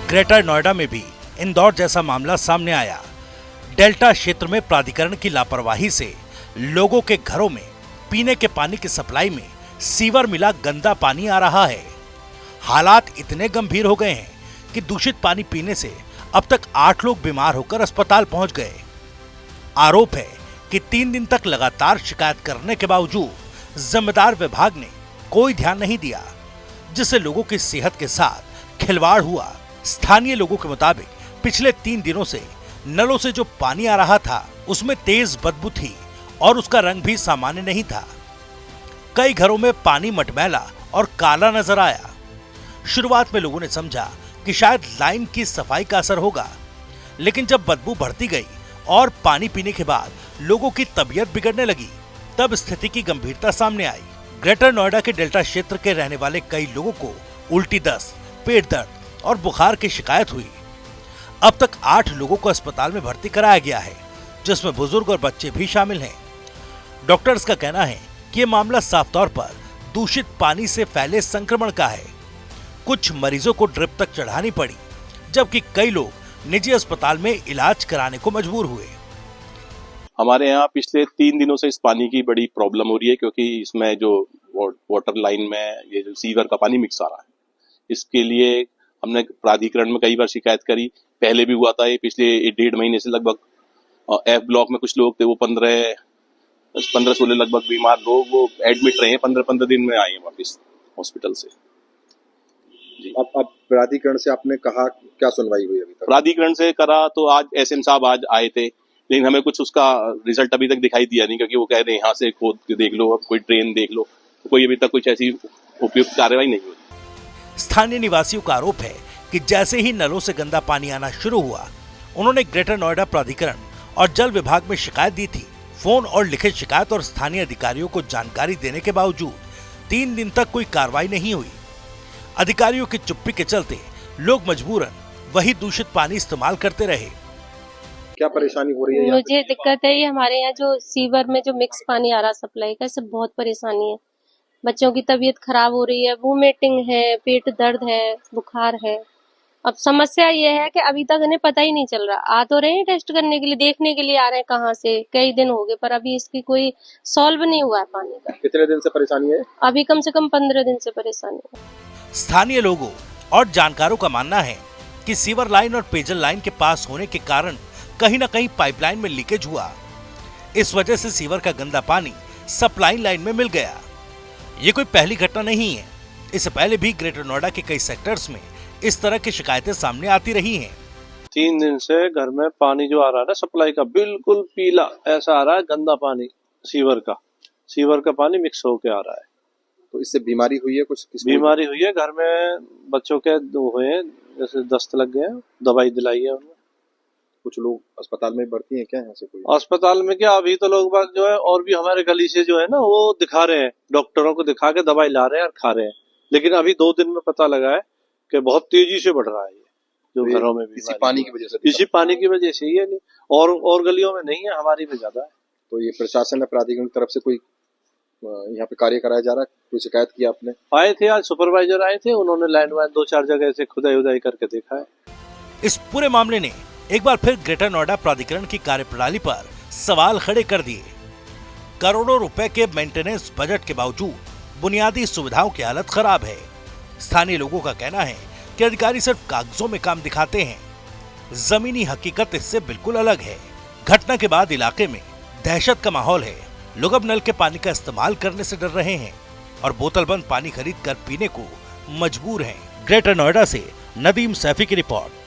Greater Noida में भी इंदौर जैसा मामला सामने आया। डेल्टा क्षेत्र में प्राधिकरण की लापरवाही से लोगों के घरों में पीने के पानी की सप्लाई में सीवर मिला गंदा पानी आ रहा है। हालात इतने गंभीर हो गए हैं कि दूषित पानी पीने से अब तक 8 लोग बीमार होकर अस्पताल पहुंच गए। आरोप है कि 3 दिन तक लगातार शिकायत करने के बावजूद जिम्मेदार विभाग ने कोई ध्यान नहीं दिया, जिससे लोगों की सेहत के साथ खिलवाड़ हुआ। स्थानीय लोगों के मुताबिक पिछले 3 दिनों से नलों से जो पानी आ रहा था उसमें तेज बदबू थी और उसका रंग भी सामान्य नहीं था। कई घरों में पानी मटमैला और काला नजर आया। शुरुआत में लोगों ने समझा कि शायद लाइन की सफाई का असर होगा, लेकिन जब बदबू बढ़ती गई और पानी पीने के बाद लोगों की तबीयत बिगड़ने लगी, तब स्थिति की गंभीरता सामने आई। ग्रेटर नोएडा के डेल्टा क्षेत्र के रहने वाले कई लोगों को उल्टी दस्त, पेट दर्द और बुखार की शिकायत हुई। अब तक 8 लोगों को अस्पताल में भर्ती कराया गया है, जिसमें बुजुर्ग और बच्चे भी शामिल हैं। डॉक्टर्स का कहना है कि ये मामला साफ तौर पर दूषित पानी से फैले संक्रमण का है। कुछ मरीजों को ड्रिप तक चढ़ानी पड़ी, जबकि कई लोग निजी अस्पताल में इलाज कराने को मजबूर हुए। हमारे यहाँ पिछले 3 दिनों से इस पानी की बड़ी प्रॉब्लम हो रही है, क्योंकि इसमें जो वाटर लाइन में ये जो सीवर का पानी मिक्स आ रहा है, इसके लिए हमने प्राधिकरण में कई बार शिकायत करी। पहले भी हुआ था, ये पिछले 1.5 महीने से लगभग एफ ब्लॉक में कुछ लोग थे, वो 15-16 लगभग बीमार लोग वो एडमिट रहे हैं, 15-15 दिन में आए हैं वापस हॉस्पिटल से। अब प्राधिकरण से आपने कहा क्या सुनवाई हुई अभी तक? प्राधिकरण से करा तो आज एसएम साहब आज आए थे, लेकिन हमें कुछ उसका रिजल्ट अभी तक दिखाई दिया नहीं, क्योंकि वो कह रहे हैं यहाँ से खोद के देख लो, कोई ट्रेन देख लो, तो कोई अभी तक कुछ ऐसी उपयुक्त कार्रवाई नहीं हुई। स्थानीय निवासियों का आरोप है कि जैसे ही नलों से गंदा पानी आना शुरू हुआ, उन्होंने ग्रेटर नोएडा प्राधिकरण और जल विभाग में शिकायत दी थी। फोन और लिखित शिकायत और स्थानीय अधिकारियों को जानकारी देने के बावजूद 3 दिन तक कोई कार्रवाई नहीं हुई। अधिकारियों की चुप्पी के चलते लोग मजबूरन वही दूषित पानी इस्तेमाल करते रहे। क्या परेशानी हो रही है? मुझे दिक्कत है, ये हमारे यहाँ जो सीवर में जो मिक्स पानी आ रहा सप्लाई का, इससे बहुत परेशानी है। बच्चों की तबीयत खराब हो रही है, वोमिटिंग है, पेट दर्द है, बुखार है। अब समस्या ये है कि अभी तक इन्हें पता ही नहीं चल रहा। आ तो रहे हैं टेस्ट करने के लिए, देखने के लिए आ रहे हैं कहाँ से, कई दिन हो गए, पर अभी इसकी कोई सॉल्व नहीं हुआ है पानी का। कितने दिन से परेशानी है? अभी कम से कम 15 दिन से परेशानी है। स्थानीय लोगों और जानकारों का मानना है कि सीवर लाइन और पेयजल लाइन के पास होने के कारण कहीं न कहीं पाइपलाइन में लीकेज हुआ। इस वजह से सीवर का गंदा पानी सप्लाई लाइन में मिल गया। ये कोई पहली घटना नहीं है। इससे पहले भी ग्रेटर नोएडा के कई सेक्टर्स में इस तरह की शिकायतें सामने आती रही हैं। 3 दिन से घर में पानी जो आ रहा है ना सप्लाई का, बिल्कुल पीला ऐसा आ रहा है, गंदा पानी सीवर का पानी मिक्स होके आ रहा है। तो इससे बीमारी हुई है? कुछ बीमारी हुई है, घर में बच्चों के हुए हैं, जैसे दस्त लग गए, दवाई दिलाई है उन्हें। कुछ लोग अस्पताल में भर्ती हैं क्या? यहाँ से कोई अस्पताल में क्या, अभी तो लोग बाग जो है और भी हमारे गली से जो है ना वो दिखा रहे हैं, डॉक्टरों को दिखा के दवाई ला रहे हैं और खा रहे हैं, लेकिन अभी 2 दिन में पता लगा है कि बहुत तेजी से बढ़ रहा है ये जो घरों में भी इसी पानी की वजह से ही है। नहीं और गलियों में नहीं है, हमारी में ज्यादा है। तो ये प्रशासन या प्राधिकरण की तरफ से कोई यहाँ पे कार्य कराया जा रहा है? कोई शिकायत की आपने? आए थे आज सुपरवाइजर आए थे, उन्होंने लाइन वाइन 2-4 जगह से खुदाई करके देखा है। इस पूरे मामले ने एक बार फिर ग्रेटर नोएडा प्राधिकरण की कार्यप्रणाली पर सवाल खड़े कर दिए। करोड़ों रुपए के मेंटेनेंस बजट के बावजूद बुनियादी सुविधाओं की हालत खराब है। स्थानीय लोगों का कहना है कि अधिकारी सिर्फ कागजों में काम दिखाते हैं, जमीनी हकीकत इससे बिल्कुल अलग है। घटना के बाद इलाके में दहशत का माहौल है। लोग अब नल के पानी का इस्तेमाल करने से डर रहे हैं और बोतल बंद पानी खरीद कर पीने को मजबूर हैं। ग्रेटर नोएडा से नदीम सैफी की रिपोर्ट।